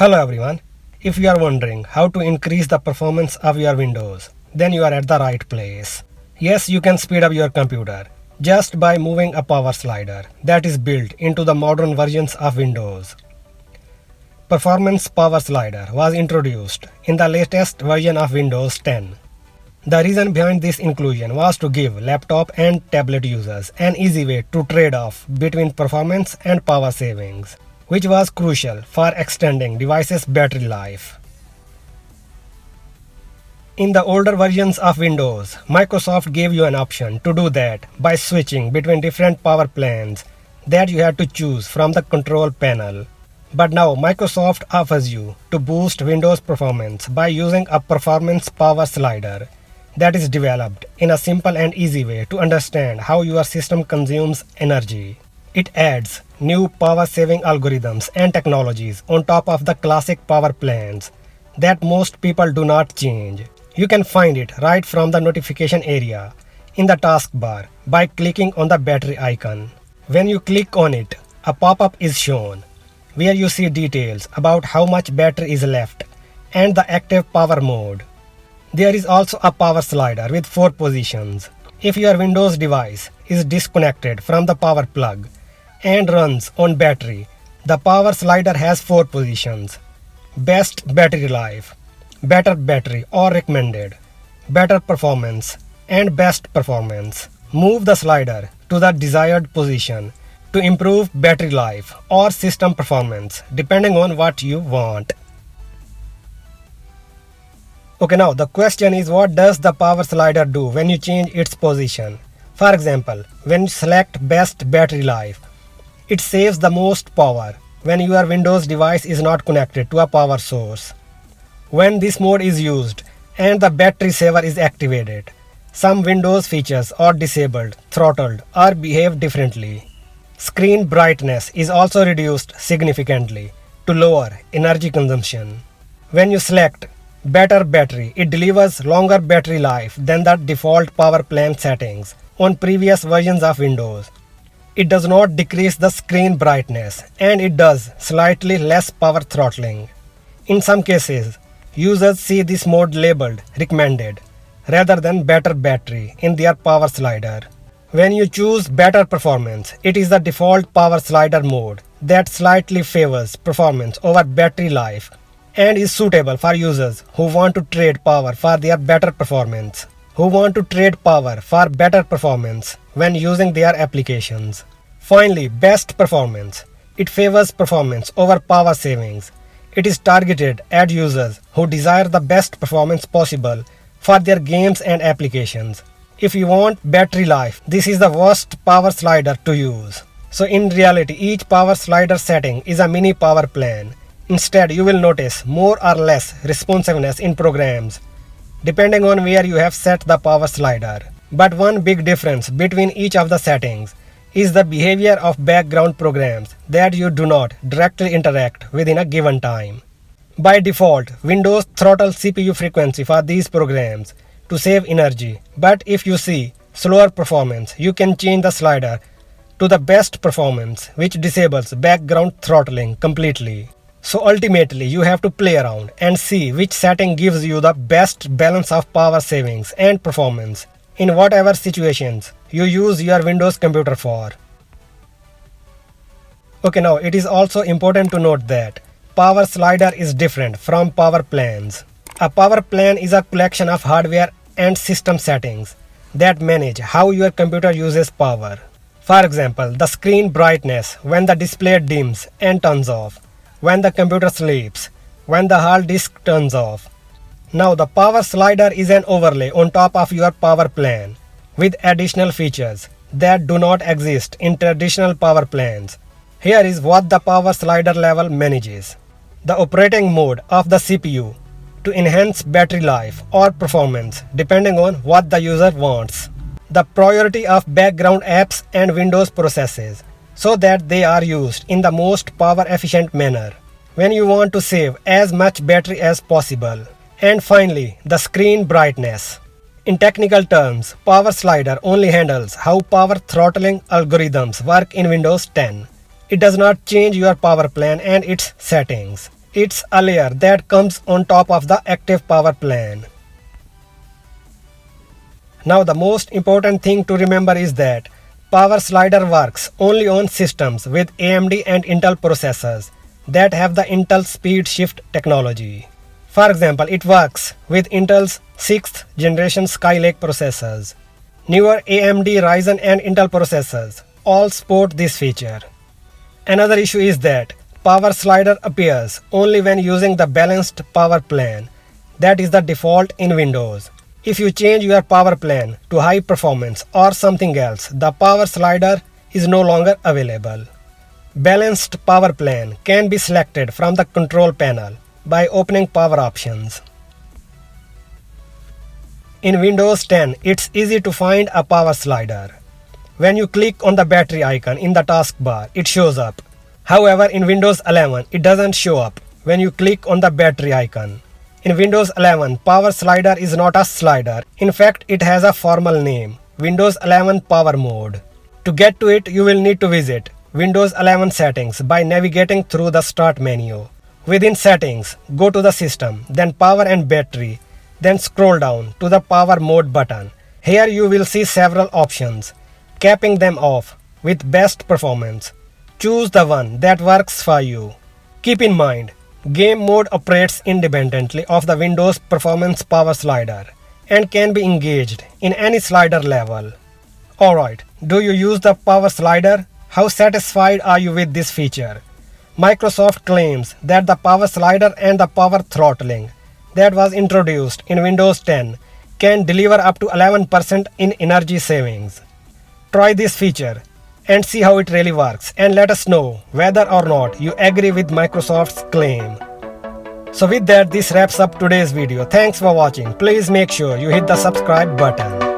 Hello everyone. If you are wondering how to increase the performance of your Windows, then you are at the right place. Yes, you can speed up your computer just by moving a power slider that is built into the modern versions of Windows. Performance Power Slider was introduced in the latest version of Windows 10. The reason behind this inclusion was to give laptop and tablet users an easy way to trade off between performance and power savings, which was crucial for extending devices' battery life. In the older versions of Windows, Microsoft gave you an option to do that by switching between different power plans that you had to choose from the control panel. But now Microsoft offers you to boost Windows performance by using a performance power slider that is developed in a simple and easy way to understand how your system consumes energy. It adds new power-saving algorithms and technologies on top of the classic power plans that most people do not change. You can find it right from the notification area in the taskbar by clicking on the battery icon. When you click on it, a pop-up is shown where you see details about how much battery is left and the active power mode. There is also a power slider with 4 positions. If your Windows device is disconnected from the power plug and runs on battery, the power slider has 4 positions: best battery life, better battery or recommended, better performance, and best performance. Move the slider to the desired position to improve battery life or system performance depending on what you want. Okay, now the question is, what does the power slider do when you change its position? For example, when you select best battery life, it saves the most power when your Windows device is not connected to a power source. When this mode is used and the battery saver is activated, some Windows features are disabled, throttled, or behave differently. Screen brightness is also reduced significantly to lower energy consumption. When you select better battery, it delivers longer battery life than the default power plan settings on previous versions of Windows. It does not decrease the screen brightness, and it does slightly less power throttling. In some cases, users see this mode labeled recommended rather than better battery in their power slider. When you choose better performance, it is the default power slider mode that slightly favors performance over battery life and is suitable for users who want to trade power for their better performance. When using their applications. Finally, best performance. It favors performance over power savings. It is targeted at users who desire the best performance possible for their games and applications. If you want battery life, this is the worst power slider to use. So in reality, each power slider setting is a mini power plan. Instead, you will notice more or less responsiveness in programs, depending on where you have set the power slider. But one big difference between each of the settings is the behavior of background programs that you do not directly interact with in a given time. By default, Windows throttles CPU frequency for these programs to save energy, but if you see slower performance, you can change the slider to the best performance, which disables background throttling completely. So ultimately, you have to play around and see which setting gives you the best balance of power savings and performance in whatever situations you use your Windows computer for. Okay, now it is also important to note that power slider is different from power plans. A power plan is a collection of hardware and system settings that manage how your computer uses power. For example, the screen brightness when the display dims and turns off, when the computer sleeps, when the hard disk turns off. Now the power slider is an overlay on top of your power plan with additional features that do not exist in traditional power plans. Here is what the power slider level manages: the operating mode of the CPU to enhance battery life or performance depending on what the user wants, the priority of background apps and Windows processes so that they are used in the most power efficient manner when you want to save as much battery as possible, and finally the screen brightness. In technical terms, power slider only handles how power throttling algorithms work in Windows 10. It does not change your power plan and its settings. It's a layer that comes on top of the active power plan. Now the most important thing to remember is that Power Slider works only on systems with AMD and Intel processors that have the Intel Speed Shift technology. For example, it works with Intel's 6th generation Skylake processors. Newer AMD Ryzen and Intel processors all support this feature. Another issue is that Power Slider appears only when using the balanced power plan. That is the default in Windows. If you change your power plan to high performance or something else, the power slider is no longer available. Balanced power plan can be selected from the control panel by opening power options. In Windows 10, it's easy to find a power slider. When you click on the battery icon in the taskbar, it shows up. However, in Windows 11, it doesn't show up when you click on the battery icon. In Windows 11, Power Slider is not a slider. In fact, it has a formal name, Windows 11 Power Mode. To get to it, you will need to visit Windows 11 Settings by navigating through the Start menu. Within Settings, go to the System, then Power and Battery, then scroll down to the Power Mode button. Here you will see several options. Capping them off with Best Performance. Choose the one that works for you. Keep in mind, Game Mode operates independently of the Windows Performance Power Slider and can be engaged in any slider level. Alright, do you use the Power Slider? How satisfied are you with this feature? Microsoft claims that the Power Slider and the Power Throttling that was introduced in Windows 10 can deliver up to 11% in energy savings. Try this feature and see how it really works, and let us know whether or not you agree with Microsoft's claim. So with that, this wraps up today's video. Thanks for watching. Please make sure you hit the subscribe button.